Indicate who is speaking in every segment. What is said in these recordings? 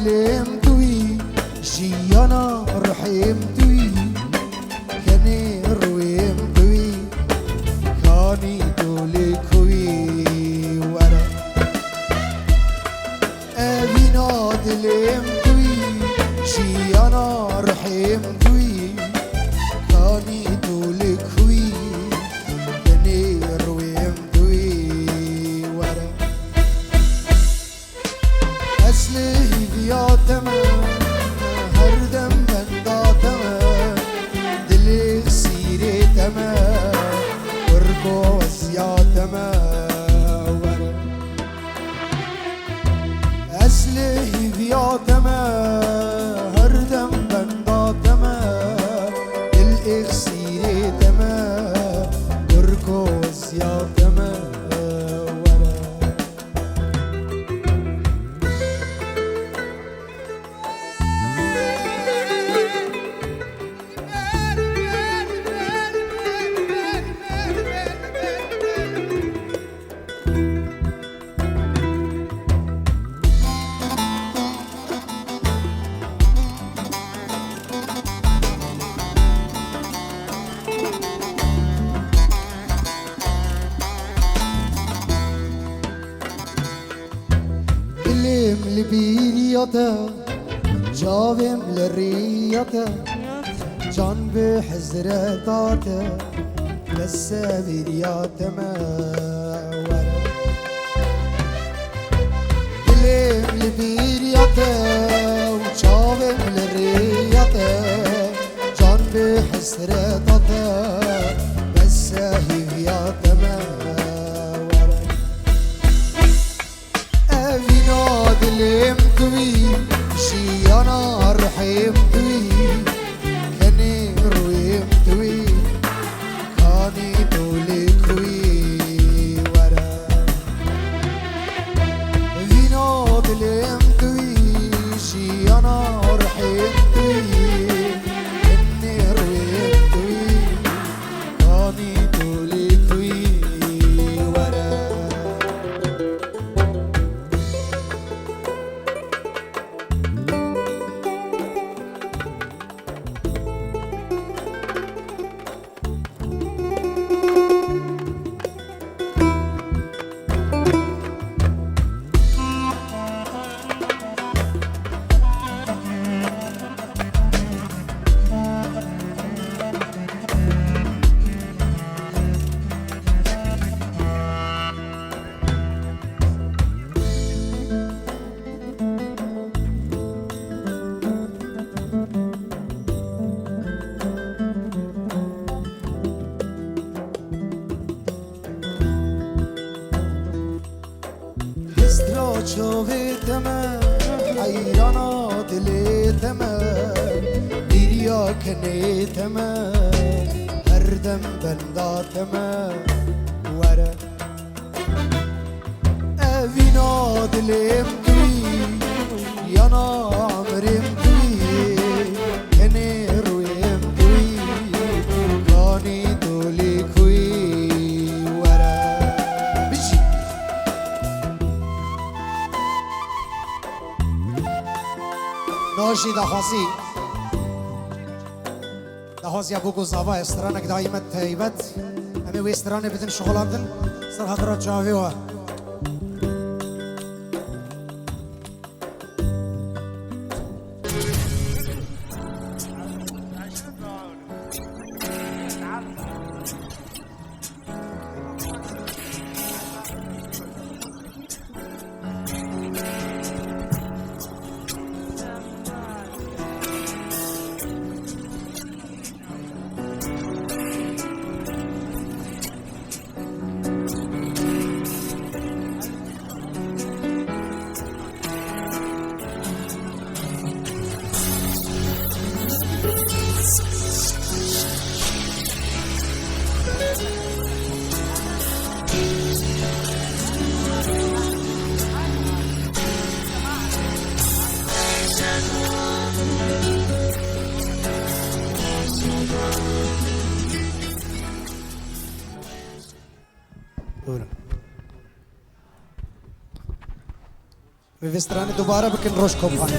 Speaker 1: دلم توی جیانا رحم توی کنی رویم توی کانی دولی کوی ورا اوینا دلم توی جیانا رحم توی کانی دولی کوی کنی رویم توی ورا اصله دیاتم هر دم بنداتم دلی سیرتم ورکو وزیاتم اصله دیاتم هر دم بنداتم دل سیرتم ورکو وزیاتم لبيريته جاوم لريته جان بحزرتاته للسبيريات ما دلم لبيريته وجاوم لريته جان بحزرتاته للسبيريات ما دلم توی جیانا رحم توی کنی رویم توی کانی دولی کوی ورا وینا دلم توی جیانا رحم توی کنی رویم توی کانی دولی کوی ورا شوفتم حیرانا دلتم دیریا کنیتم هر دم بنداتم ورا اوینا دلم توی یانا عمرم توی کنی رویم توی کانی دولی کوی ورا بشی ناشی دخواسی ابو گزاوا استرانک دایمت تایبت همه و استرانه بدن شغلاندن سر حضرات جاوی و في استرانه دوباره بكن روش كومباني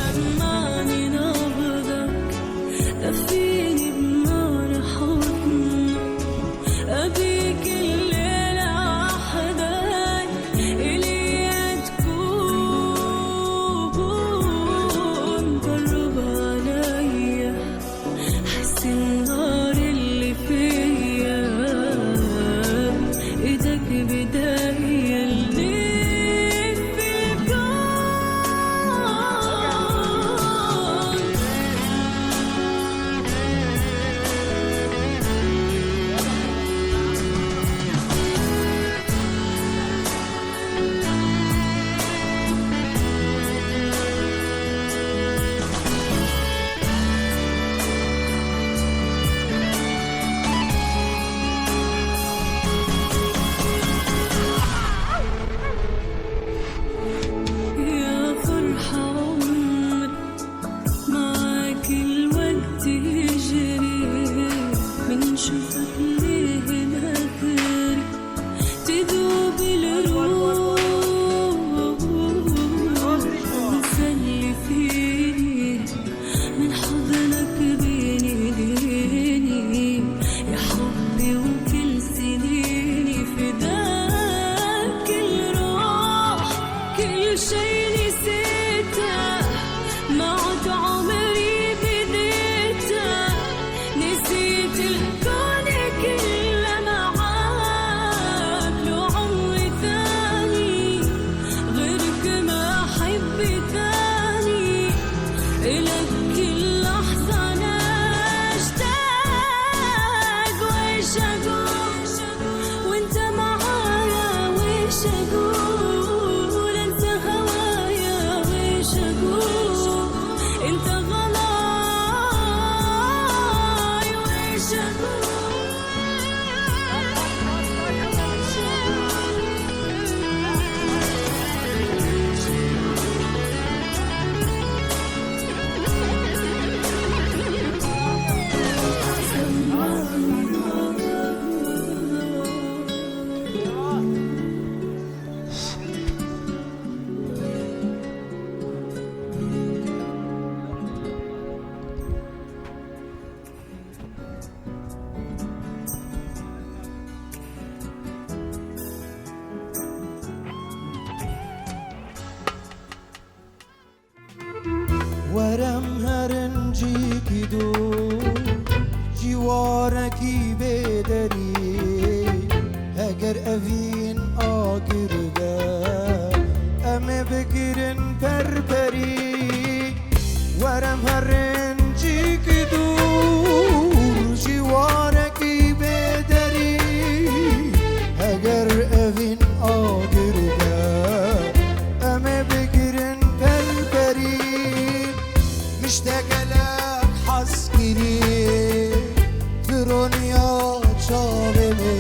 Speaker 2: ورم هرنجی دو جوارکی بدری اگر اوین آگر ده ام بگرن پرپری ورم هرنجی دو جوارکی بدری اگر اوین آگر ده ام بگرن پرپری مشتاق لك حسكري ترونيا شابمي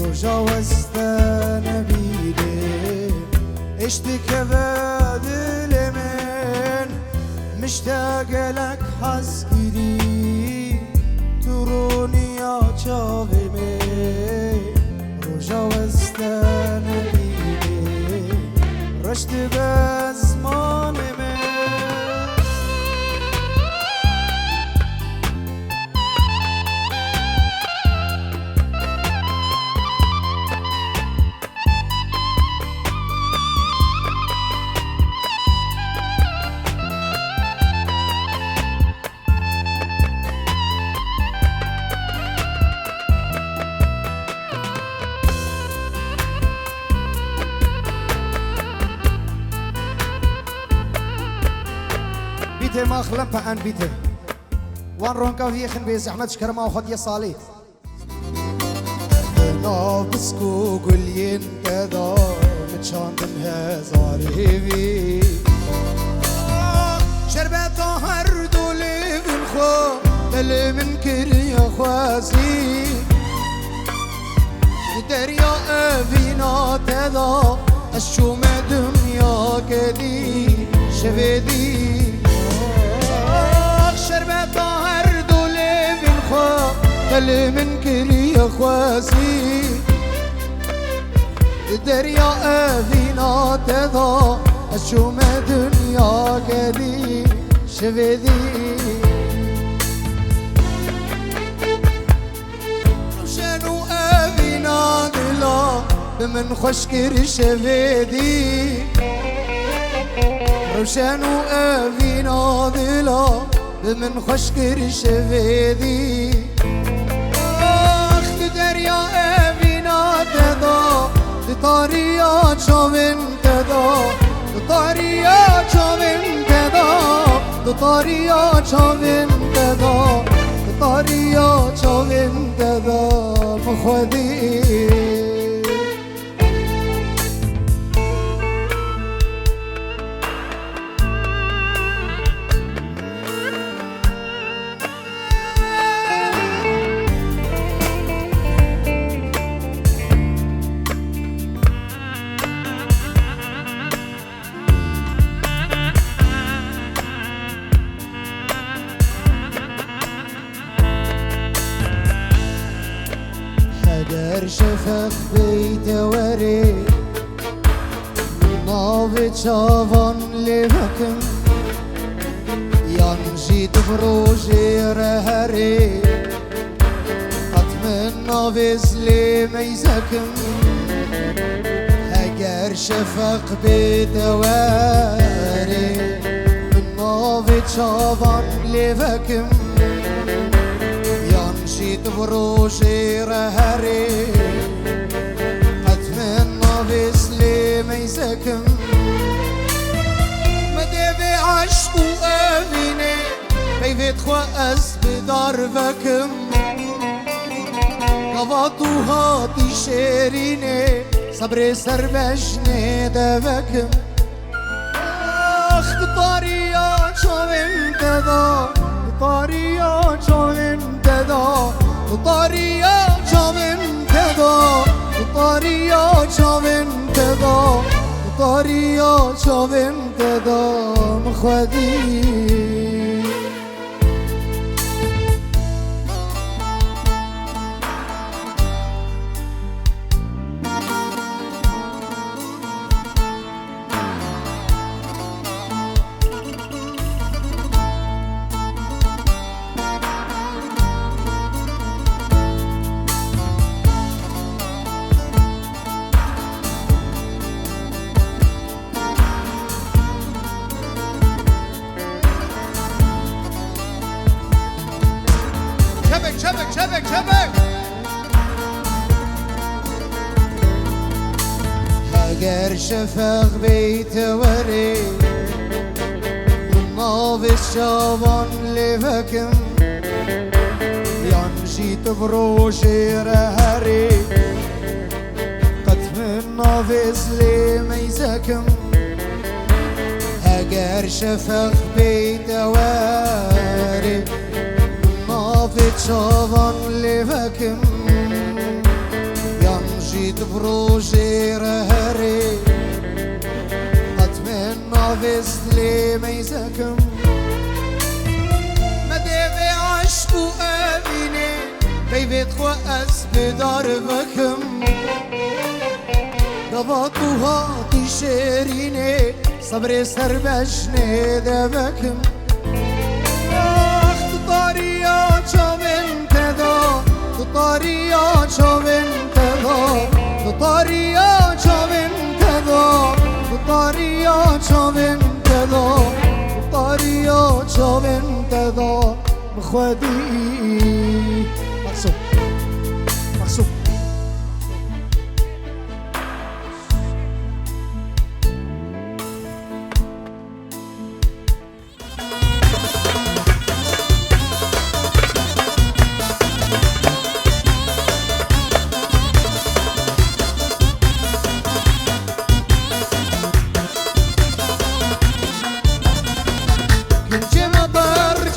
Speaker 2: رجا واستانا بيدي اشتكى بادل من مشتاق لك حسكري ترونيا شابمي رجا واستانا بيدي رشت بزمان من
Speaker 1: بيته ما خلم فان بيته وان رونكا في خن بيز احمد شكر ما خد يا صالح
Speaker 2: نابسكو قلين كذا متشاندن هزاري بي شربت هر دولي من خو دل من كري خواسي دريا افينا تذا الشوم دنيا كدي شبدي شربت هر دولي من خو دل من كري خواسي دريا افينا تذا أشوم دنيا قدي شفدي روشن وأبي ناضلا بمن خشكر شفدي روشن وأبي ناضلا بمن خشكر شفدي أخت دريا أبي ناضلا طاريا چاوین تدا طاريا چاوین تدا طاريا چاوین تدا طاريا چاوین تدا مخودی در شفق بیت وری ناو چاوان لبکم یانجی دبروجی رهری حتم ناوز لیمیزکم اگر شفق بیت وری ناو چاوان لبکم جيت بروجي رهري أتمنى بسلي ما يسكن مدابي عشق وأميني كيف تخوأس بدربكم قبضوا هاتي شيريني صبري سربجني دبكم أخت طاريا شوين كذا طاريا شوين كذا طاريا شوين كذا طاريا شوين كذا طاريا شوين كذا مخودي شبك اگر شفق بیت وری ناوش شابان لبکم یانجیت بروجی رهری قطم ناوش لیمیزکم اگر شفق بیت وری نافت شابان لبكم ينجيت بروجي رهري قطم نافس لي ميزكم مدابي عشق وأميني كيف تخوأس بدربكم قبضوا هاتي شيريني صبري سربجني دبكم طاريا شوين كذا طاريا شوين كذا طاريا شوين كذا طاريا شوين كذا طاريا شوين كذا مخودي مقصود مقصود جمطر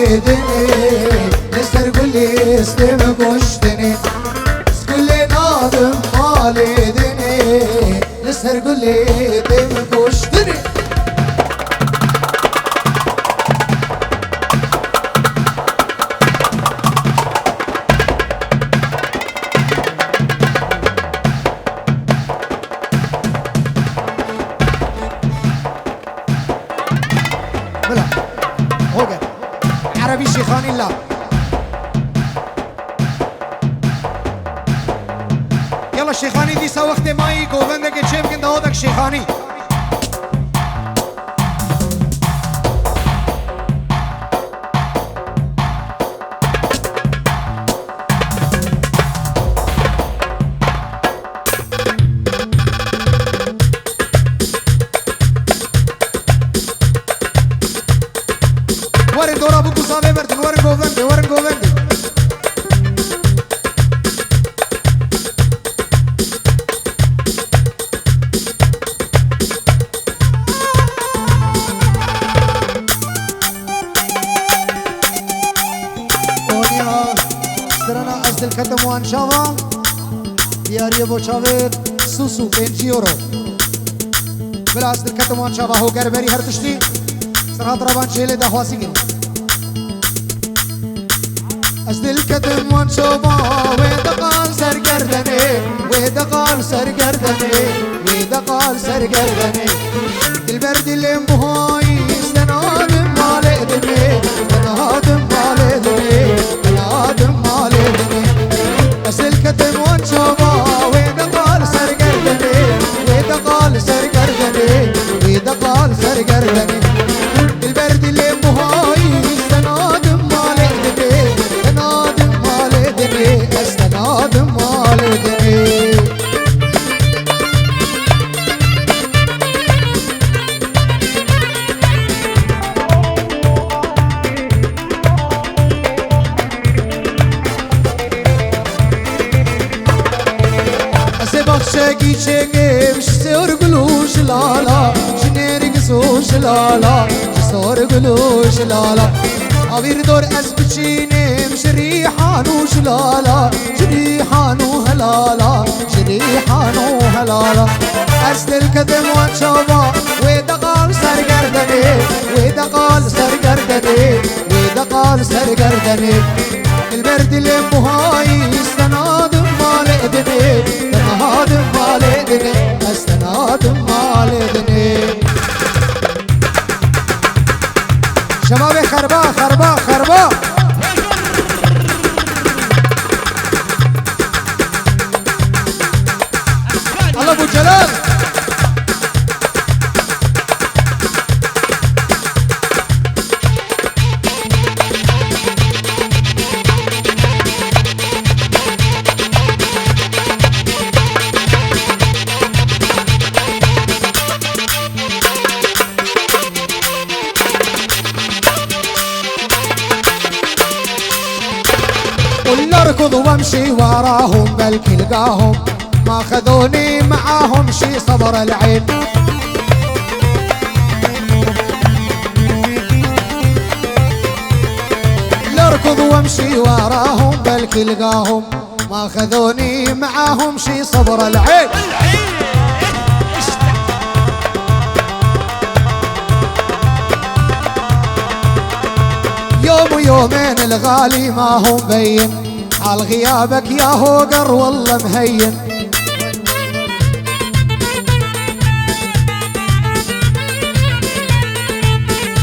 Speaker 2: مالدني نسر قولي اسلم كشتني قولي نادم مالدني نسر قولي اسلم كشتني
Speaker 1: بلا هوجا عربي شيخاني لا يلا شيخاني دي سا وقت ماي گوبنده که چه بگن دهودک شیخانی ورن دورا بو گوزاوه بردن ورن گوبنده ورن گوبنده الكتم وان شاوا دیاری بو چاوید سوسو 5 یورو بلا از الكتم وان شاوا هو گربری هر تشتی سرات ربان شیله دهواسی گیرو از الكتم وان شاوا ويدقال سرگردنی ويدقال سرگردنی ويدقال سرگردنی البرد اللي مبهاي استنادم مالدني استنادم مالدني استنادم مالدني الكتم وان شابا ويدقال سرگردني ويدقال سرگردني ويدقال سرگردني البرد اللي مهاي استنادم مالدني استنادم مالدني استنادم مالدني شاقي شاقي مش صور قلوش لالا شنير قصوش لالا صور قلوش لالا عبير دور اسبتشيني مش ريحانو شلالا شريحانو هلالا شريحانو هلالا أسد الكتم وانشابا ويدقال سرگردني ويدقال سرگردني ويدقال سرگردني البرد اللي مهاي استنادم مالدني استنادم مالدني استنادم مالدني شباب خربا خربا خربا الله ابو جلال قل اركض وامشي وراهم بلكي لقاهم ما خذوني معاهم شي صبر العين اركض وامشي وراهم بلكي لقاهم ما خذوني معاهم شي صبر العين يوم ويومين الغالي ما هو مبين حال غيابك يا هوقر والله مهين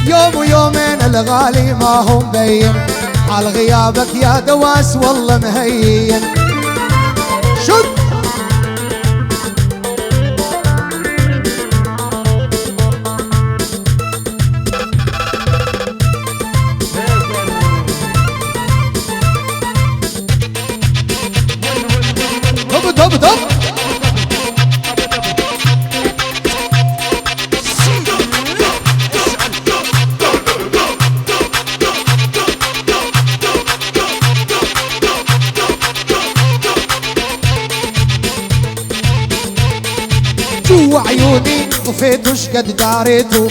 Speaker 1: يوم ويومين الغالي ما هو مبين حال غيابك يا دواس والله مهين شد دب دب جوا عيوني طفيت وش قد داريته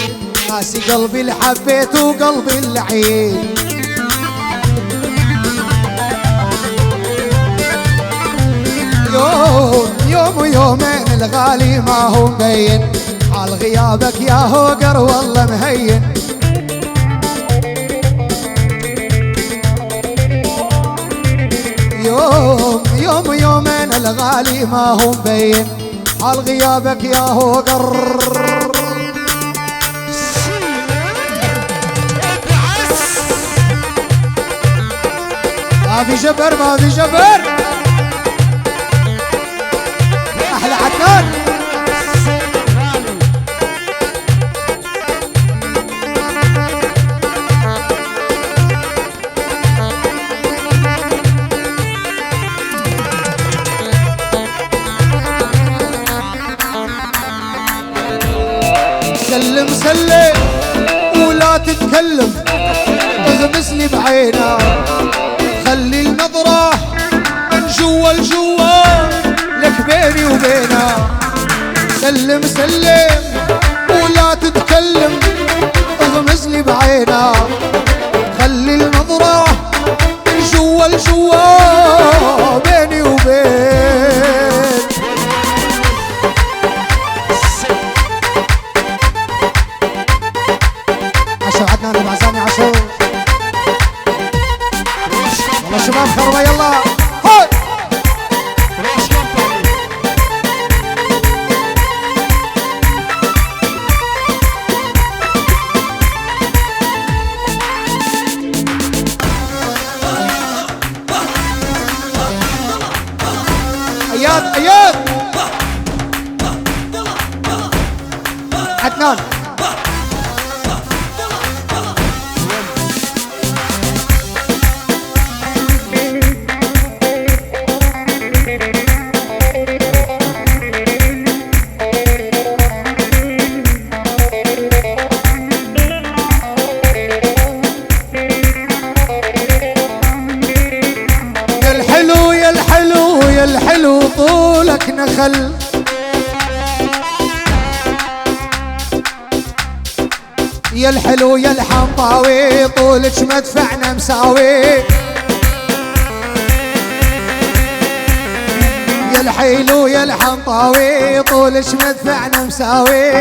Speaker 1: ناسي قلبي اللي حبيته وقلبي اللي عين يومين الغالي ما هو مبين، حال غيابك يا هوقر والله مهين. يومين الغالي ما هو مبين، حال غيابك يا هوقر. ما في جبر ما في جبر، احلى عدنان. سلم سلم ولا تتكلم، اغمس لي بعينك، خلي النظرة من جوا لجوا لك بيني وبينك. سلم سلم ولا تتكلم، اغمس لي بعينك، خلي النظرة من جوا لجوا بيني وبين. عشو عدنان ومعزاني عشو، والله شباب خربة يلا هاي. اياد اياد عدنان. الحلو طولك نخل، يا الحلو يا الحنطاوي طولك مدفعنا مساوي. يا الحلو يا الحنطاوي طولك مدفعنا مساوي.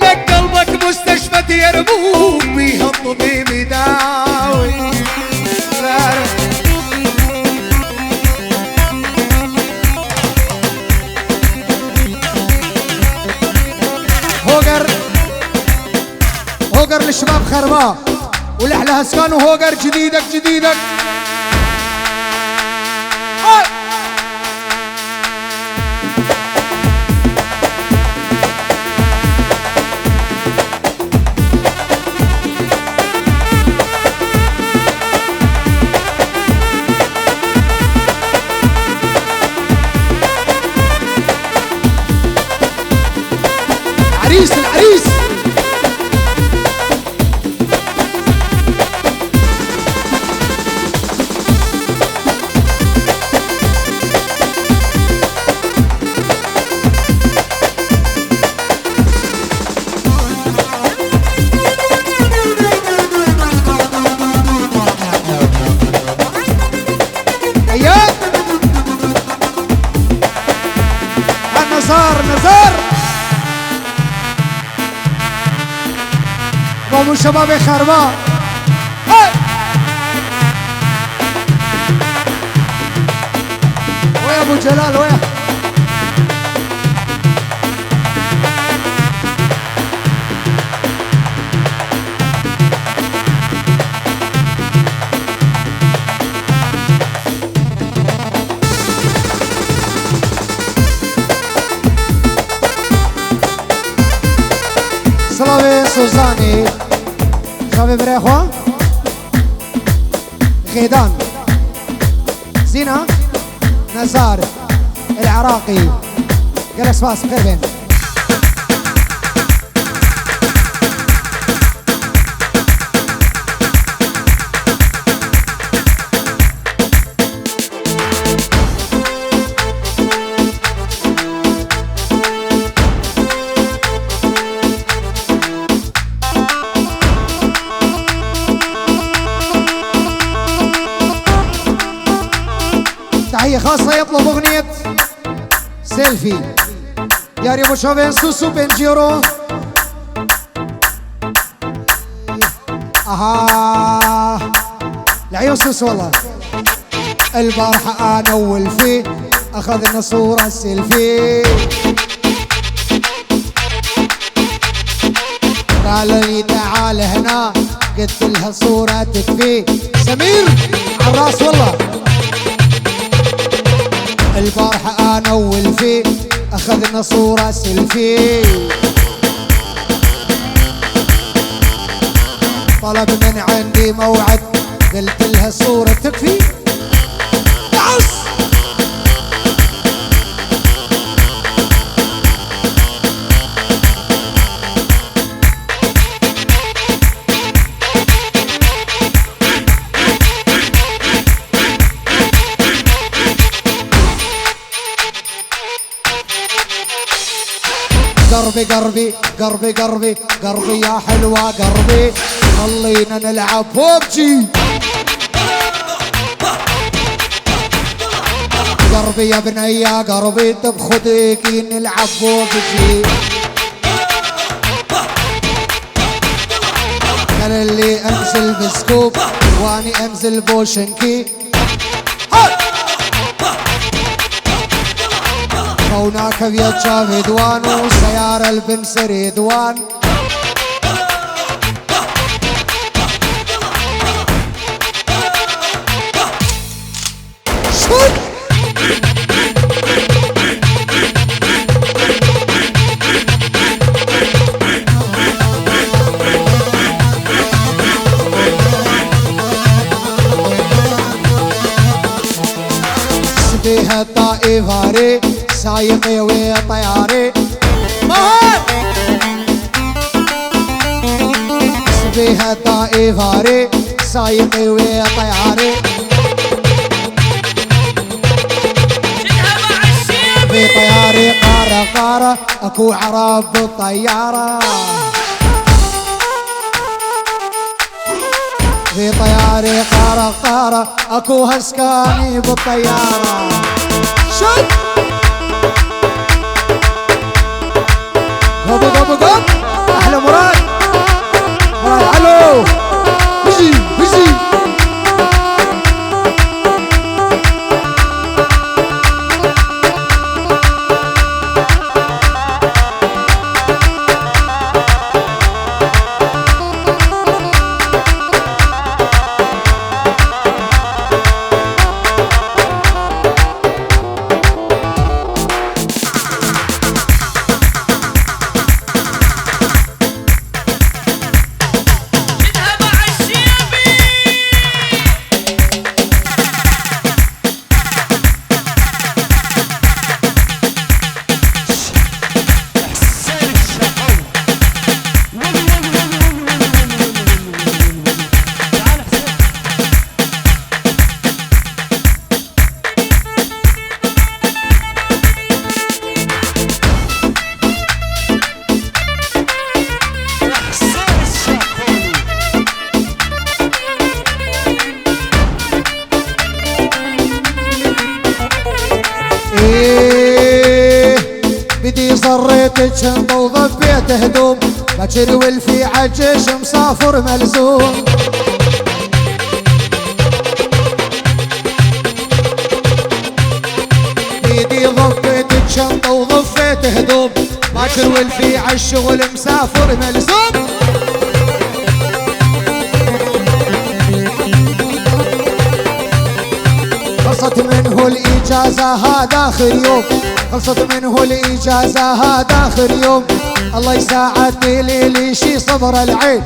Speaker 1: لك قلبك مستشفى يربوك بيها الطبيب يداوي. هوقر للشباب خرباه والاحلى هسكان، وهوقر جديدك جديدك. عريس العريس اياد النزار نزار. قوموا الشباب خربان. ويا ابو جلال ويا سلامي سوزاني خافي بريخوا غيدان زينة نزار العراقي جلس فاس بخير. تحية خاصة يطلب أغنية سيلفي يا ريبو شوفين سوسو بنجيرو. العيون سوسو والله. البارحة أنا والفي أخذنا صورة سيلفي، قال لي تعال هنا قلت لها صورة تكفي. سمير عالراس والله. البارحة أنا والفي أخذنا صورة سيلفي، طلب من عندي موعد قلت لها صورة تكفي. يعص قربي قربي قربي قربي قربي يا حلوة قربي، خلينا نلعب بوبجي. قربي يا بنية قربي تبخديكي نلعب بوبجي. قال اللي انزل بسكوب واني انزل بوشنكي. هناك بيت شاف رضوان وسيارة البنس رضوان. سبيها طائفاري سايقي وطياري مهر. سبيها طائفاري سايقي وطياري، في طياري قارة قارة اكو عرب بالطيارة. في طياري قارة قارة اكو هسكاني بالطيارة. شد قوم قوم قوم. احلى مراد مراد علو بيجي بيجي. بدي صريت شنطة وضبيت هدوم، باكر والفي عجيش مسافر ملزوم. بدي ضبيت شنطة وضفيت هدوم، باكر والفي عالشغل مسافر ملزوم. خلصت منه الإجازة هذا آخر يوم، خلصت منه الإجازة هذا آخر يوم. الله يساعدني ليلي شي صبر العين.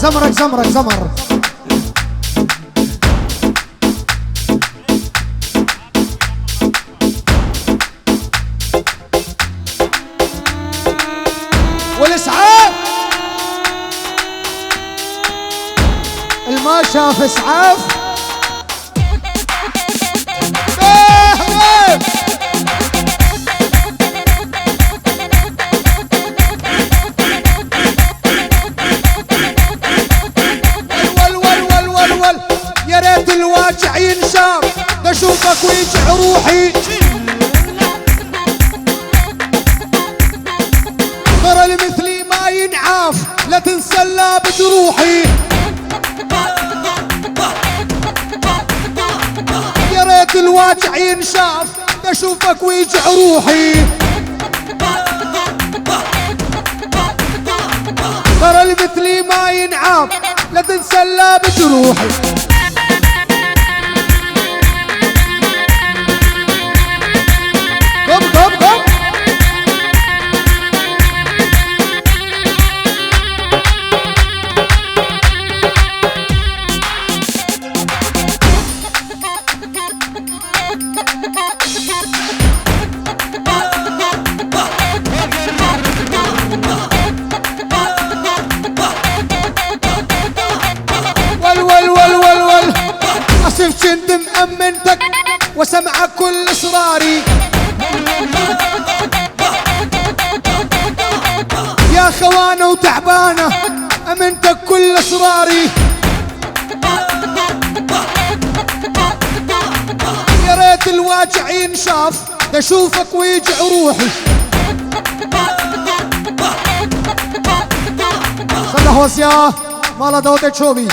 Speaker 1: زمرك زمرك زمر.
Speaker 2: والاسعاف الما شاف اسعاف يا ريت الواجع ينشاف اشوفك ويجع روحي ترى المثلي ما ينعاف لا تنسلى بجروحي يا ريت الواجع ينشاف اشوفك ويجع روحي ترى المثلي ما ينعاف لا تنسلى بجروحي قم قم قم أصف كنت مأمنتك وسمعك كل إصراري يا خوانة وتعبانة أمنتك كل إصراري يا ريت الواجع ينشاف أشوفك ويجع روحي
Speaker 1: صلح وسياه مالا داود شوبي